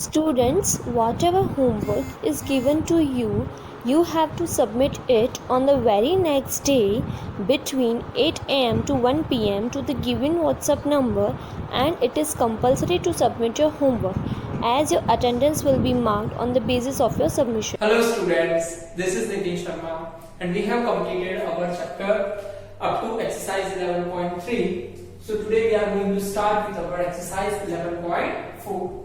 Students, whatever homework is given to you, you have to submit it on the very next day between 8 am to 1 pm to the given WhatsApp number, and it is compulsory to submit your homework as your attendance will be marked on the basis of your submission. Hello students, this is Nitin Sharma and we have completed our chapter up to exercise 11.3. So today we are going to start with our exercise 11.4.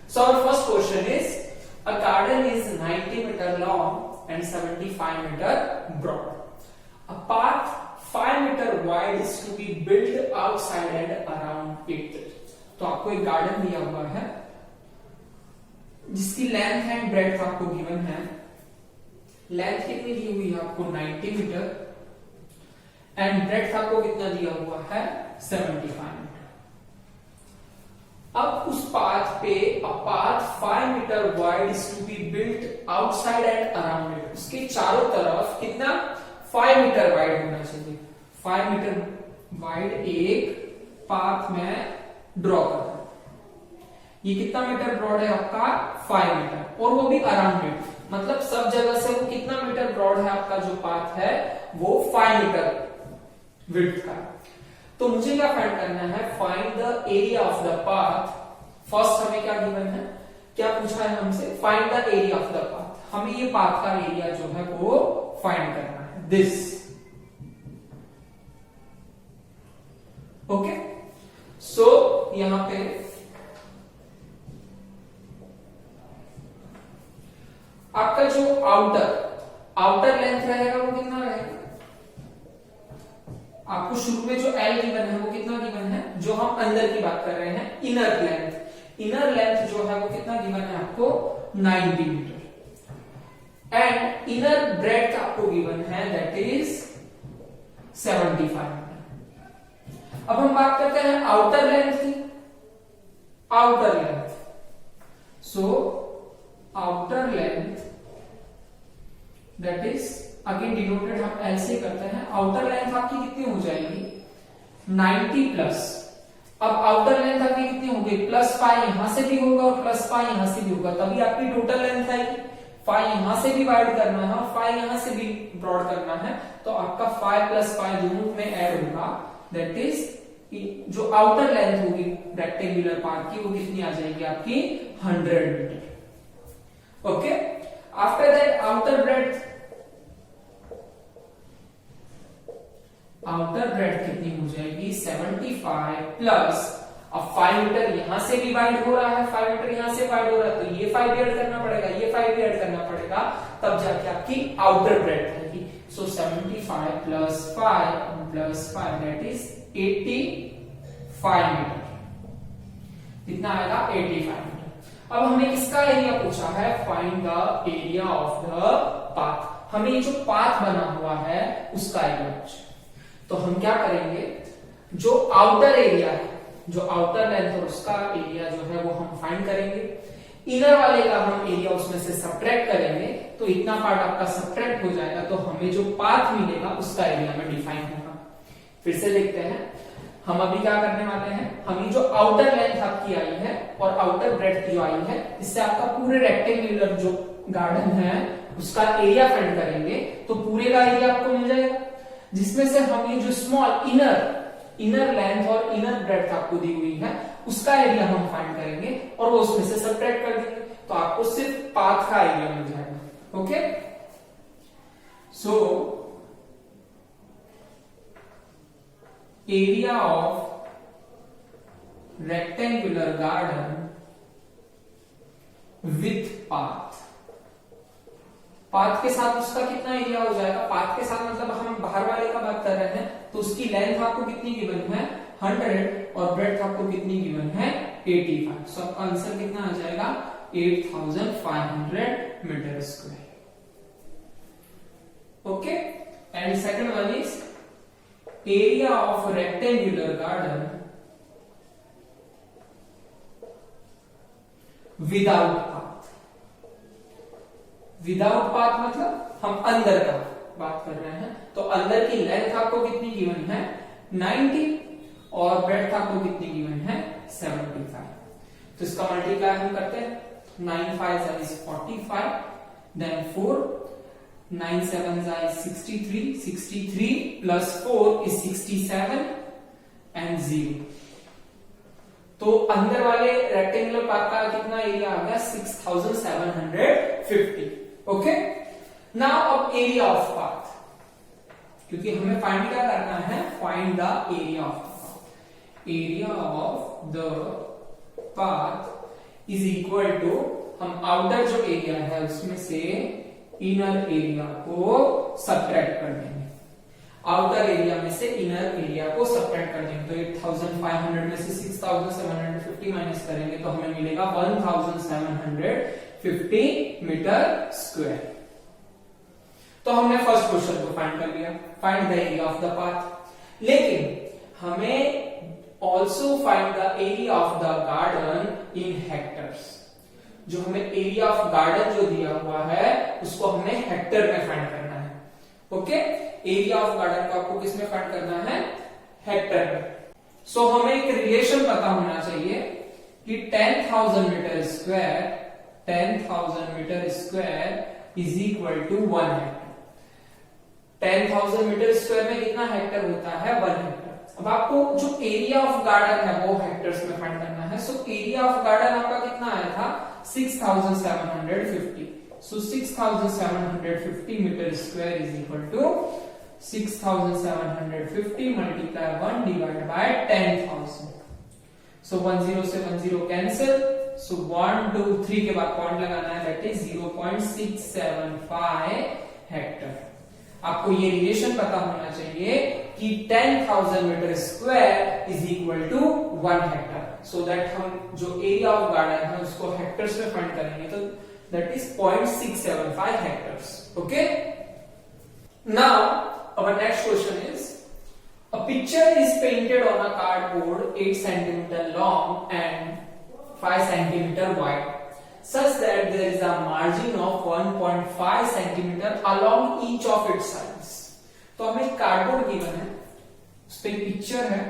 So our first question is, a garden is 90 meter long and 75 meter broad. A path 5 meter wide is to be built outside and around it. तो आपको एक garden दिया हुआ है जिसकी length and breadth आपको given है. Length कितनी दी हुई है आपको 90 मीटर एंड ब्रेड्थ आपको कितना दिया हुआ है 75 मीटर. अब उस पाथ पे a path 5 metre wide is to be built outside and around it. उसके चारों तरफ कितना 5 मीटर वाइड होना चाहिए. 5 मीटर वाइड एक पाथ में ड्रॉ करना. ये कितना मीटर ब्रॉड है आपका 5 मीटर और वो भी अराउंड इट, मतलब सब जगह से वो कितना मीटर ब्रॉड है आपका जो पाथ है वो 5 मीटर विड्थ का. तो मुझे क्या फाइंड करना है, find the area of the path. First हमें क्या गिवन है, क्या पूछा है हमसे, find the area of the path. हमें ये पाथ का एरिया जो है वो फाइंड करना है. This okay. सो यहां पे आपका जो आउटर लेंथ रहेगा वो कितना रहेगा. आपको शुरू में जो एल गिवन है वो कितना गिवन है, जो हम अंदर की बात कर रहे हैं इनर लेंथ. इनर लेंथ जो है वो कितना गिवन है आपको 90 मीटर एंड इनर ब्रेड्थ आपको गिवन है दैट इज 75 मीटर. अब हम बात करते हैं आउटर लेंथ की. Outer length, so outer length that is again denoted हम एल से करते हैं. आउटर लेंथ आपकी कितनी हो जाएगी 90 प्लस. अब आउटर लेंथ आपकी कितनी होगी, प्लस पाई यहां से भी होगा और प्लस पाई यहां से भी होगा, तभी आपकी टोटल लेंथ आएगी. पाई यहां से भी वाइड करना है और पाई यहां से भी ब्रॉड करना है, तो आपका 5 प्लस पाई दोनों में ऐड होगा. दैट इज जो आउटर लेंथ होगी रेक्टेंगुलर पार्ट की वो कितनी आ जाएगी आपकी 100 metre. Okay. After that outer breadth कितनी हो जाएगी 75 प्लस. अब 5 मीटर यहां से भी वाइड हो रहा है, 5 मीटर यहां से वाइड हो रहा है, तो ये 5 भी ऐड करना पड़ेगा, ये 5 भी ऐड करना पड़ेगा, तब जाके आपकी आउटर ब्रेड्थ आएगी. सो 75 प्लस 5 दैट इज 85 मीटर. कितना आएगा 85 मीटर. अब हमें किसका एरिया पूछा है, find the area of the path. हमें ये जो पाथ बना हुआ है उसका एरिया पूछा. तो हम क्या करेंगे, जो आउटर एरिया है, जो आउटर लेंथ है उसका एरिया जो है वो हम फाइंड करेंगे. इनर वाले का हम एरिया उसमें से सब्ट्रैक्ट करेंगे, तो इतना पार्ट आपका सब्ट्रैक्ट हो जाएगा, तो हमें जो पाथ मिलेगा उसका एरिया में डिफाइन होगा. फिर से देखते हैं हम अभी क्या करने वाले हैं. हम जो आउटर लेंथ आपकी आई है और आउटर ब्रेड्थ जो आई है, इससे आपका पूरे रेक्टेंगुलर जो गार्डन है उसका एरिया फाइंड करेंगे, तो पूरे का एरिया आपको मिल जाएगा, जिसमें से हम ये जो स्मॉल इनर लेंथ और इनर ब्रेड्थ आपको दी हुई है उसका एरिया हम फाइंड करेंगे और वो उसमें से सब्ट्रैक्ट कर देंगे, तो आपको सिर्फ पाथ का एरिया मिल जाएगा. Okay. So area of rectangular garden with path. Path के साथ उसका कितना एरिया हो जाएगा, पाथ के साथ मतलब हम बाहर वाले का बात कर रहे हैं, तो उसकी लेंथ आपको कितनी गिवन है 100 और ब्रेड्थ आपको कितनी गिवन है 85. सो आपका आंसर कितना आ जाएगा 8500 metre square. Okay. And second one is area of rectangular garden without path. Without path मतलब हम अंदर का बात कर रहे हैं, तो अंदर की लेंथ आपको कितनी गिवन है 90 और ब्रेड्थ आपको कितनी गिवन है 75. तो इसका मल्टीप्लाई हम करते हैं, 9 5 is 45, then 4, 9 7 is 63, 63 plus 4 is 67 and 0. तो अंदर वाले रेक्टेंगुलर पार्ट का कितना एरिया आ गया 6750. ओके, नाउ अब एरिया ऑफ पाथ, क्योंकि हमें फाइंड क्या करना है, find the area of the path. Area of the path is equal to, हम आउटर जो एरिया है उसमें से इनर एरिया को सब्ट्रैक्ट कर देंगे. आउटर एरिया में से इनर एरिया को सब्ट्रैक्ट कर देंगे. तो 8500 में से 6750 माइनस करेंगे तो हमें मिलेगा 1750 मीटर स्क्वायर. तो हमने फर्स्ट क्वेश्चन को फाइंड कर लिया, find the area of the path. लेकिन हमें also find the area of the garden in hectares. जो हमें एरिया ऑफ गार्डन जो दिया हुआ है उसको हमें हेक्टर में फाइंड करना है. ओके, एरिया ऑफ गार्डन को आपको किस में फाइंड करना है, हेक्टर में. सो हमें एक रिलेशन पता होना चाहिए कि 10,000 metre square is equal to 1 hectare. 10,000 metre square में कितना हेक्टर होता है, 1 हेक्टर. अब आपको जो एरिया ऑफ गार्डन है वो हेक्टर्स में फाइंड करना है. सो एरिया ऑफ गार्डन आपका कितना आया था 6750. So 6750 meter square is equal to 6750 multiply 1 divided by 10,000. So 10 से 10 cancel. So 1 2 3 के बाद पॉइंट लगाना है, that is 0.675 हेक्टर. आपको ये रिलेशन पता होना चाहिए कि 10,000 metre square is equal to 1 hectare. So that हम जो एरिया ऑफ गार्डन है उसको हेक्टर्स में फाइंड करेंगे तो that is 0.675 hectares. Okay, now our next question is, a picture is painted on a cardboard 8 cm long and 5 cm wide such that there is a margin of 1.5 cm along each of its sides. तो हमें cardboard given है, उस पे picture है.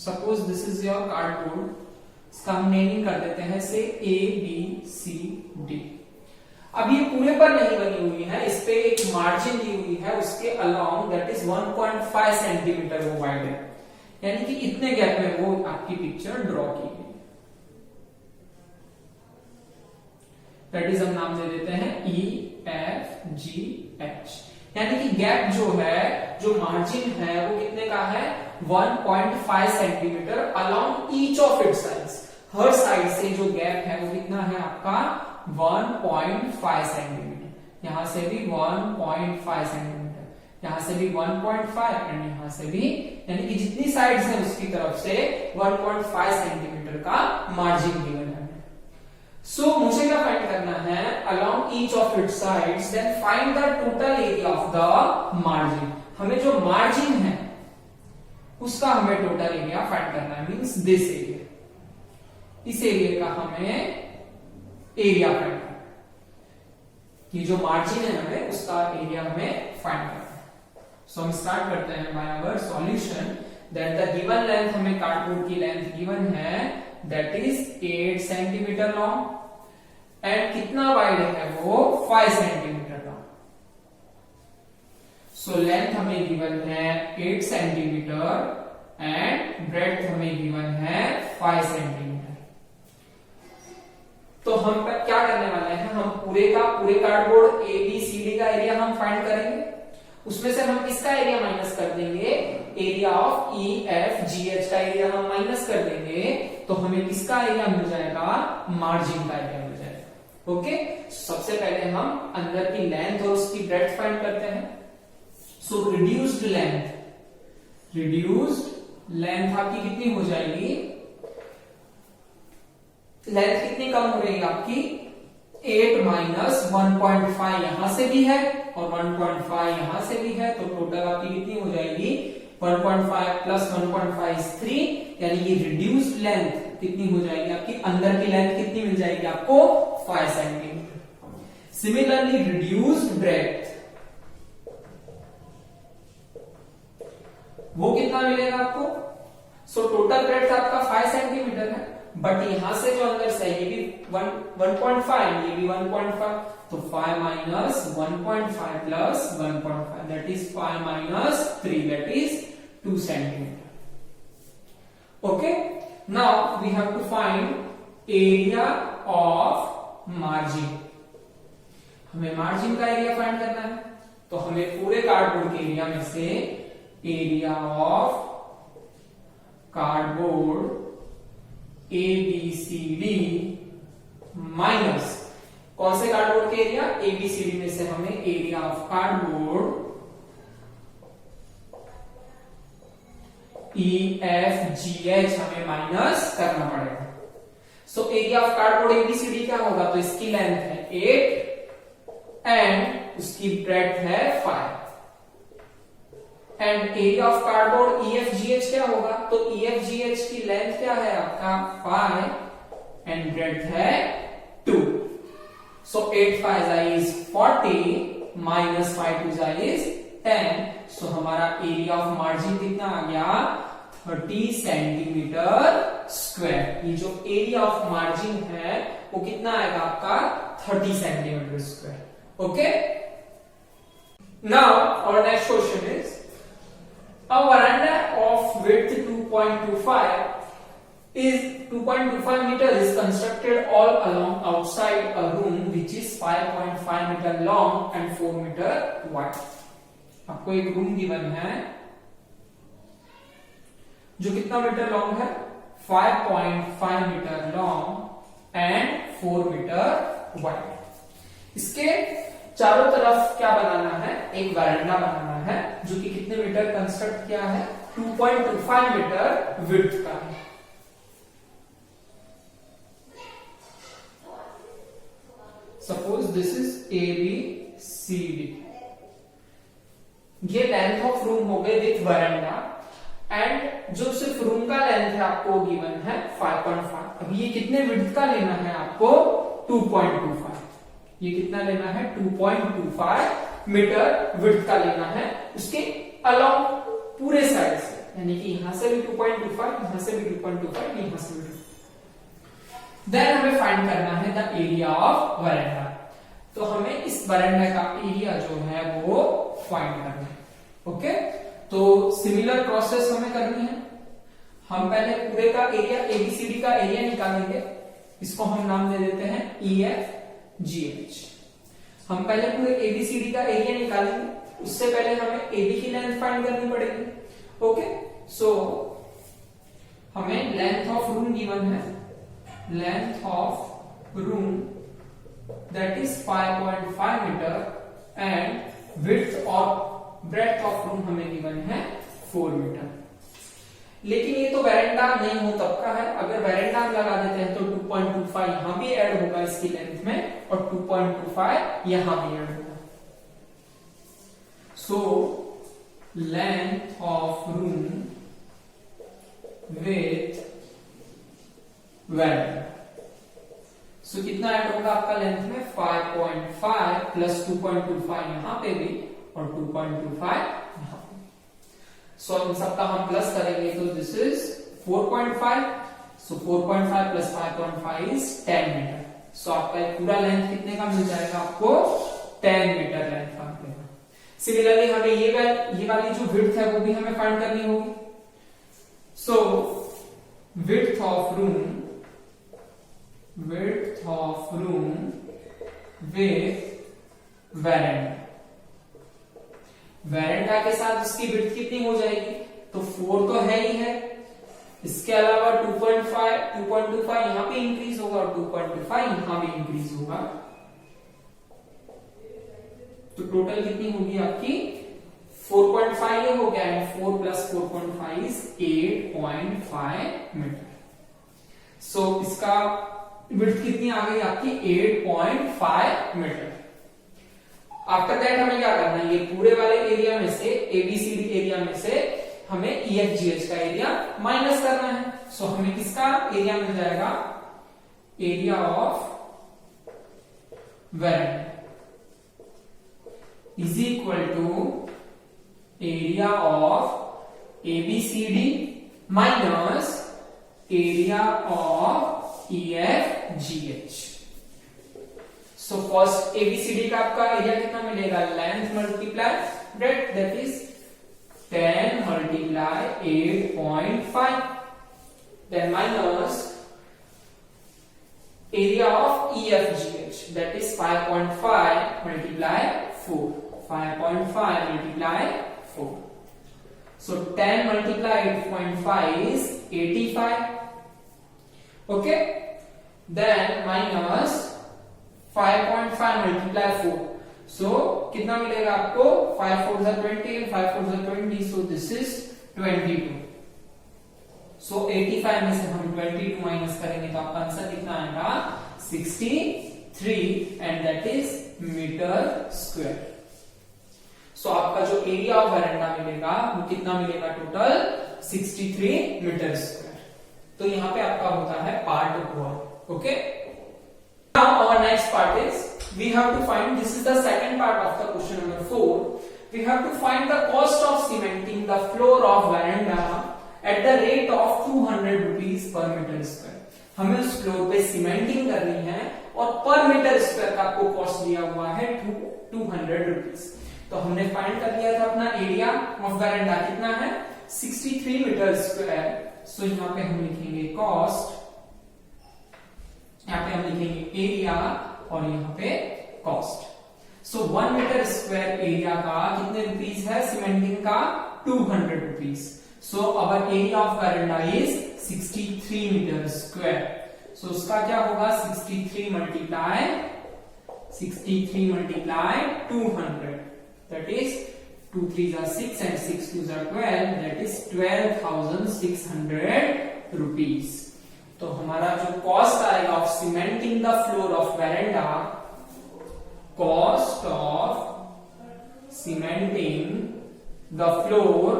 Suppose this is your cardboard. इसका हम naming कर देते हैं से ABCD. अब ये पूरे पर नहीं बनी हुई है, इस पे एक मार्जिन दी हुई है उसके अलोंग, दैट इज 1.5 सेंटीमीटर वो वाइड है, यानी कि इतने गैप में वो आपकी पिक्चर ड्रॉ की गई. दैट इज हम नाम दे देते हैं EFGH. यानी कि गैप जो है, जो मार्जिन है वो कितने का है 1.5 centimetre along each of its sides. Her side से जो गैप है वो कितना है आपका 1.5 सेंटीमीटर. यहां से भी 1.5 सेंटीमीटर, यहां से भी 1.5 एंड यहां से भी, यानी कि जितनी साइड्स हैं उसकी तरफ से 1.5 सेंटीमीटर का मार्जिन गिवन है. सो मुझे क्या फाइंड करना है, along each of its sides, then find the total area of the margin. हमें जो मार्जिन है उसका हमें टोटल एरिया फाइंड करना है, मींस दिस एरिया. इस एरिया का हमें एरिया फाइंड करना है. ये जो मार्जिन है हमें उसका एरिया हमें फाइंड करना है. सो हम स्टार्ट करते हैं by our solution. That the given length, हमें कार्डबोर्ड की लेंथ गिवन है, that is 8 centimetre long and कितना वाइड है वो 5 सेंटीमीटर लॉन्ग. सो लेंथ हमें गिवन है 8 सेंटीमीटर एंड ब्रेड्थ हमें गिवन है 5 सेंटीमीटर. तो हम क्या करने वाले हैं, हम पूरे कार्डबोर्ड ABCD का एरिया हम फाइंड करेंगे. उसमें से हम किसका एरिया माइनस कर देंगे, एरिया ऑफ EFGH का एरिया हम माइनस कर देंगे. तो हमें किसका एरिया मिल जाएगा, मार्जिन का एरिया मिल जाएगा. ओके, सबसे पहले हम अंदर की लेंथ और उसकी ब्रेड्थ फाइंड करते हैं. सो रिड्यूस्ड लेंथ आपकी कितनी हो जाएगी, लेंथ कितनी कम हो रही है आपकी 8 माइनस 1.5 यहां से भी है और 1.5 यहां से भी है. तो टोटल आपकी कितनी हो जाएगी 1.5 प्लस 1.5 is 3, यानी कि रिड्यूस्ड लेंथ कितनी हो जाएगी आपकी, अंदर की लेंथ कितनी मिल जाएगी आपको 5 सेंटीमीटर. सिमिलरली रिड्यूस्ड ब्रेड्थ वो कितना मिलेगा आपको. सो टोटल ब्रेड्थ आपका 5 सेंटीमीटर है बट यहां से जो अंदर से ये भी 1.5, ये भी 1.5, तो 5 minus 1.5 plus 1.5 that is 5 minus 3 that is 2 centimetre. Okay, now we have to find area of margin. हमें मार्जिन का एरिया फाइंड करना है, तो हमें पूरे कार्डबोर्ड के एरिया में से area of cardboard ABCD minus कौन से कार्डबोर्ड के एरिया, ABCD में से हमें एरिया ऑफ कार्डबोर्ड EFGH हमें माइनस करना पड़ेगा. So area of cardboard ABCD क्या होगा, तो इसकी लेंथ है 8 एंड उसकी ब्रेड्थ है 5 and area of cardboard EFGH क्या होगा, तो EFGH की लेंथ क्या है आपका 5 एंड ब्रेड्थ है 2. सो 8 5 is 40 माइनस 5 2 is 10. सो हमारा एरिया ऑफ मार्जिन कितना आ गया 30 सेंटीमीटर स्क्वायर. ये जो एरिया ऑफ मार्जिन है वो कितना आएगा आपका 30 centimetre square. Okay, now our next question is a veranda of width 2.25 meter is constructed all along outside a room which is 5.5 meter long and 4 meter wide. आपको एक room given है जो कितना मीटर लॉन्ग है 5.5 metre long and 4 metre wide. इसके चारों तरफ क्या बनाना है, एक वैरांडा बनाना है जो कि कितने मीटर कंस्ट्रक्ट किया है 2.25 मीटर विड्थ का है. Suppose this is ABCD. ये लेंथ ऑफ रूम हो गए विथ वैरांडा एंड जो सिर्फ रूम का लेंथ है आपको गिवन है 5.5. अब ये कितने विड्थ का लेना है आपको 2.25. ये कितना लेना है 2.25 मीटर विड्थ का लेना है उसके अलोंग पूरे साइड से, यानी कि यहां से भी 2.25, यहां से भी 2.25, यहां से भी. देन हमें फाइंड करना है द एरिया ऑफ वैरांडा. तो हमें इस वैरांडा का एरिया जो है वो फाइंड करना है. ओके, तो सिमिलर प्रोसेस हमें करनी है. हम पहले पूरे का एरिया ABCD का एरिया निकालेंगे. इसको हम नाम दे देते हैं EFGH. हम पहले पूरे ABCD का एरिया निकालेंगे. उससे पहले हमें AB की लेंथ फाइंड करनी पड़ेगी. ओके, सो हमें लेंथ ऑफ रूम गिवन है, length of room that is 5.5 metre and width और ब्रेड्थ ऑफ रूम हमें गिवन है 4 मीटर. लेकिन ये तो वैरांडा नहीं हो तब का है. अगर वैरांडा हम लगा देते हैं तो 2.25 यहां भी ऐड होगा इसकी लेंथ में और 2.25 यहां भी ऐड होगा. So length of room with veranda, so कितना ऐड होगा आपका लेंथ में 5.5 प्लस 2.25 यहां पे भी और 2.25 यहां पे. सो इन सबका हम प्लस करेंगे तो this is 4.5. So 4.5 plus 5.5 is 10 metre. So आपका पूरा लेंथ कितने का मिल जाएगा आपको 10 मीटर लेंथ का मिलेगा. सिमिलरली हमें ये वाली जो विड्थ है वो भी हमें फाइंड करनी होगी. सो विड्थ ऑफ रूम विथ वैरांडा, वैरांडा के साथ उसकी विड्थ कितनी हो जाएगी, तो 4 तो है ही है. इसके अलावा 2.25 यहां पे इंक्रीज होगा और 2.25 यहां भी इंक्रीज होगा. तो टोटल कितनी होगी आपकी 4.5 ये हो गया एंड 4 प्लस 4.5 इज 8.5 मीटर. सो इसका विड्थ कितनी आ गई आपकी 8.5 मीटर. आफ्टर दैट हमें क्या करना है, ये पूरे वाले एरिया में से ABCD एरिया में से हमें EFGH का एरिया माइनस करना है. सो हमें किसका एरिया मिल जाएगा, area of veranda is equal to area of ABCD minus area of EFGH. So first ABCD का आपका एरिया कितना मिलेगा, length multiply breadth, that is 10 multiply 8.5, then minus area of EFGH, that is 5.5 multiply 4, 5.5 multiply 4. So 10 multiply 8.5 is 85. Okay, then minus 5.5 multiply 4. So कितना मिलेगा आपको, 5 4 is 20 and 5 4 is 20, so this is 22. So 85 में से हम 22 minus करेंगे तो आपका answer कितना आएगा, 63, and that is metre square. So आपका जो एरिया ऑफ वैरेंडा मिलेगा वो कितना मिलेगा, टोटल 63 मीटर स्क्वायर. तो यहाँ पे आपका होता है part 1. Okay, now our next part is we have to find, this is the second part of the question number 4. We have to find the cost of cementing the floor of veranda at the rate of 200 rupees per metre square. हमें उस floor पे cementing करनी है और पर metre square का आपको cost दिया हुआ है 200 रुपीज. तो हमने फाइंड कर लिया था अपना एरिया ऑफ वैरेंडा कितना है, 63 मीटर स्क्वायर. सो यहाँ पे हम लिखेंगे कॉस्ट, यहाँ पे हम लिखेंगे एरिया और यहाँ पे कॉस्ट. सो 1 मीटर स्क्वायर एरिया का कितने रुपीज है, सीमेंटिंग का 200 rupees. So our area of veranda is 63 meter square. So उसका क्या होगा, 63 multiply 200, that is 2 3s are 6 and 6 2s are 12, that is 12,600 rupees. तो हमारा जो कॉस्ट आएगा of cementing the floor of veranda, cost of cementing the floor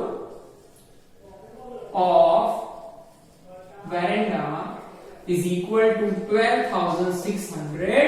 of veranda is equal to 12,600